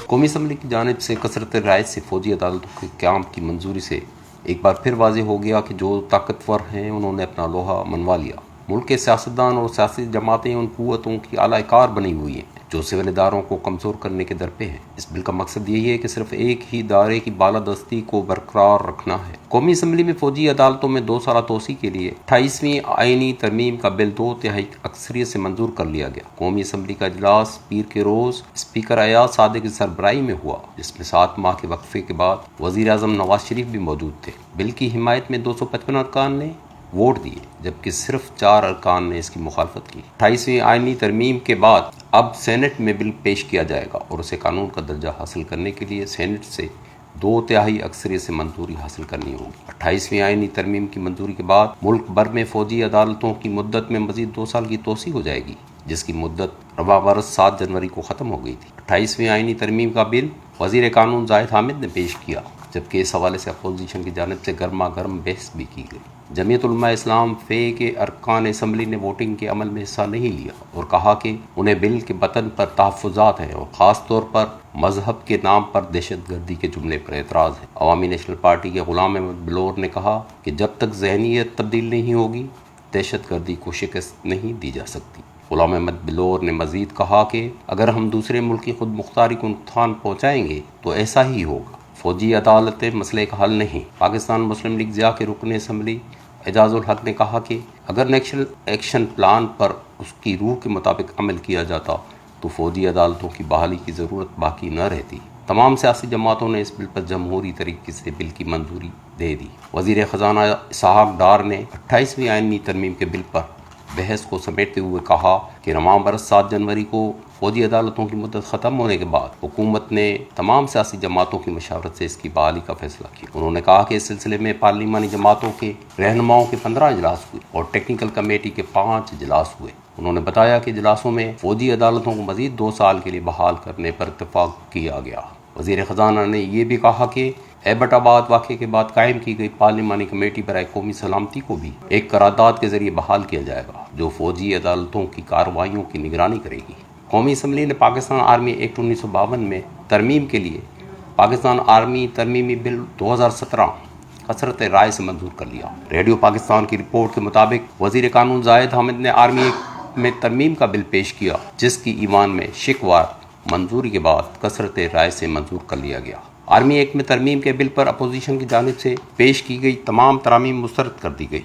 قومی اسمبلی کی جانب سے کثرت رائے سے فوجی عدالتوں کے قیام کی منظوری سے ایک بار پھر واضح ہو گیا کہ جو طاقتور ہیں انہوں نے اپنا لوہا منوا لیا۔ ملک کے سیاستدان اور سیاسی جماعتیں ان قوتوں کی اعلی کار بنی ہوئی ہیں جو سول اداروں کو کمزور کرنے کے در پہ ہیں۔ اس بل کا مقصد یہی ہے کہ صرف ایک ہی ادارے کی بالادستی کو برقرار رکھنا ہے۔ قومی اسمبلی میں فوجی عدالتوں میں 2 سالہ توسیع کے لیے 28ویں آئینی ترمیم کا بل 2/3 اکثریت سے منظور کر لیا گیا۔ قومی اسمبلی کا اجلاس پیر کے روز اسپیکر ایاز صادق کی سربراہی میں ہوا، جس میں 7 ماہ کے وقفے کے بعد وزیر اعظم نواز شریف بھی موجود تھے۔ بل کی حمایت میں 255 ارکان نے ووٹ دیے، جبکہ صرف 4 ارکان نے اس کی مخالفت کی۔ 28ویں آئینی ترمیم کے بعد اب سینٹ میں بل پیش کیا جائے گا اور اسے قانون کا درجہ حاصل کرنے کے لیے سینٹ سے 2/3 اکثریت سے منظوری حاصل کرنی ہوگی۔ 28ویں آئینی ترمیم کی منظوری کے بعد ملک بھر میں فوجی عدالتوں کی مدت میں مزید 2 سال کی توسیع ہو جائے گی، جس کی مدت رواں برس 7 جنوری کو ختم ہو گئی تھی۔ 28ویں آئینی ترمیم کا بل وزیر قانون زاہد حامد نے پیش کیا، جبکہ اس حوالے سے اپوزیشن کی جانب سے گرما گرم بحث بھی کی گئی۔ جمعیت علماء اسلام فے کے ارکان اسمبلی نے ووٹنگ کے عمل میں حصہ نہیں لیا اور کہا کہ انہیں بل کے متن پر تحفظات ہیں اور خاص طور پر مذہب کے نام پر دہشت گردی کے جملے پر اعتراض ہے۔ عوامی نیشنل پارٹی کے غلام احمد بلور نے کہا کہ جب تک ذہنیت تبدیل نہیں ہوگی دہشت گردی کو شکست نہیں دی جا سکتی۔ غلام احمد بلور نے مزید کہا کہ اگر ہم دوسرے ملک کی خود مختاری کو نقصان پہنچائیں گے تو ایسا ہی ہوگا۔ فوجی عدالتیں مسئلے کا حل نہیں۔ پاکستان مسلم لیگ ضیاء کے رکن اسمبلی اعجاز الحق نے کہا کہ اگر نیشنل ایکشن پلان پر اس کی روح کے مطابق عمل کیا جاتا تو فوجی عدالتوں کی بحالی کی ضرورت باقی نہ رہتی۔ تمام سیاسی جماعتوں نے اس بل پر جمہوری طریقے سے بل کی منظوری دے دی۔ وزیر خزانہ اسحاق ڈار نے 28ویں آئینی ترمیم کے بل پر بحث کو سمیٹتے ہوئے کہا کہ رواں برس 7 جنوری کو فوجی عدالتوں کی مدت ختم ہونے کے بعد حکومت نے تمام سیاسی جماعتوں کی مشاورت سے اس کی بحالی کا فیصلہ کیا۔ انہوں نے کہا کہ اس سلسلے میں پارلیمانی جماعتوں کے رہنماؤں کے 15 اجلاس ہوئے اور ٹیکنیکل کمیٹی کے 5 اجلاس ہوئے۔ انہوں نے بتایا کہ اجلاسوں میں فوجی عدالتوں کو مزید 2 سال کے لیے بحال کرنے پر اتفاق کیا گیا۔ وزیر خزانہ نے یہ بھی کہا کہ ایبٹ آباد واقعے کے بعد قائم کی گئی پارلیمانی کمیٹی برائے قومی سلامتی کو بھی ایک قرارداد کے ذریعے بحال کیا جائے گا جو فوجی عدالتوں کی کارروائیوں کی نگرانی کرے گی۔ قومی اسمبلی نے پاکستان آرمی ایکٹ 1952 میں ترمیم کے لیے پاکستان آرمی ترمیمی بل 2017 کثرت رائے سے منظور کر لیا۔ ریڈیو پاکستان کی رپورٹ کے مطابق وزیر قانون زاہد حامد نے آرمی ایکٹ میں ترمیم کا بل پیش کیا، جس کی ایوان میں شکوہ منظوری کے بعد کثرت رائے سے منظور کر لیا گیا۔ آرمی ایکٹ میں ترمیم کے بل پر اپوزیشن کی جانب سے پیش کی گئی تمام ترامیم مسترد کر دی گئی۔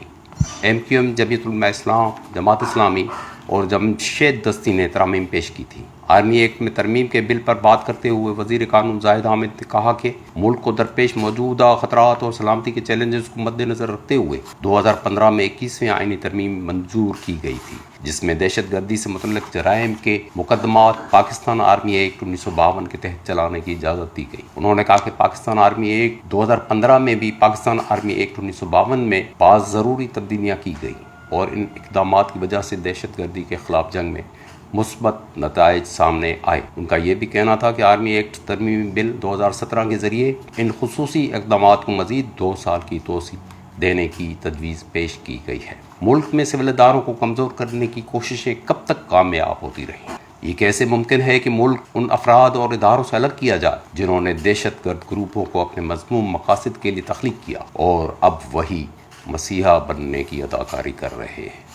MQM، جمعیت علماء اسلام، جماعت اسلامی اور جمشید دستی نے ترامیم پیش کی تھی۔ آرمی ایکٹ میں ترمیم کے بل پر بات کرتے ہوئے وزیر قانون زاہد حامد نے کہا کہ ملک کو درپیش موجودہ خطرات اور سلامتی کے چیلنجز کو مد نظر رکھتے ہوئے 2015 میں 21ویں آئینی ترمیم منظور کی گئی تھی، جس میں دہشت گردی سے متعلق جرائم کے مقدمات پاکستان آرمی ایکٹ 1952 کے تحت چلانے کی اجازت دی گئی۔ انہوں نے کہا کہ پاکستان آرمی ایکٹ 2015 میں بھی پاکستان آرمی ایکٹ 1952 میں بعض ضروری تبدیلیاں کی گئیں اور ان اقدامات کی وجہ سے دہشت گردی کے خلاف جنگ میں مثبت نتائج سامنے آئے۔ ان کا یہ بھی کہنا تھا کہ آرمی ایکٹ ترمیمی بل 2017 کے ذریعے ان خصوصی اقدامات کو مزید 2 سال کی توسیع دینے کی تجویز پیش کی گئی ہے۔ ملک میں سول اداروں کو کمزور کرنے کی کوششیں کب تک کامیاب ہوتی رہیں؟ یہ کیسے ممکن ہے کہ ملک ان افراد اور اداروں سے الگ کیا جائے جنہوں نے دہشت گرد گروپوں کو اپنے مذموم مقاصد کے لیے تخلیق کیا اور اب وہی مسیحا بننے کی اداکاری کر رہے ہیں؟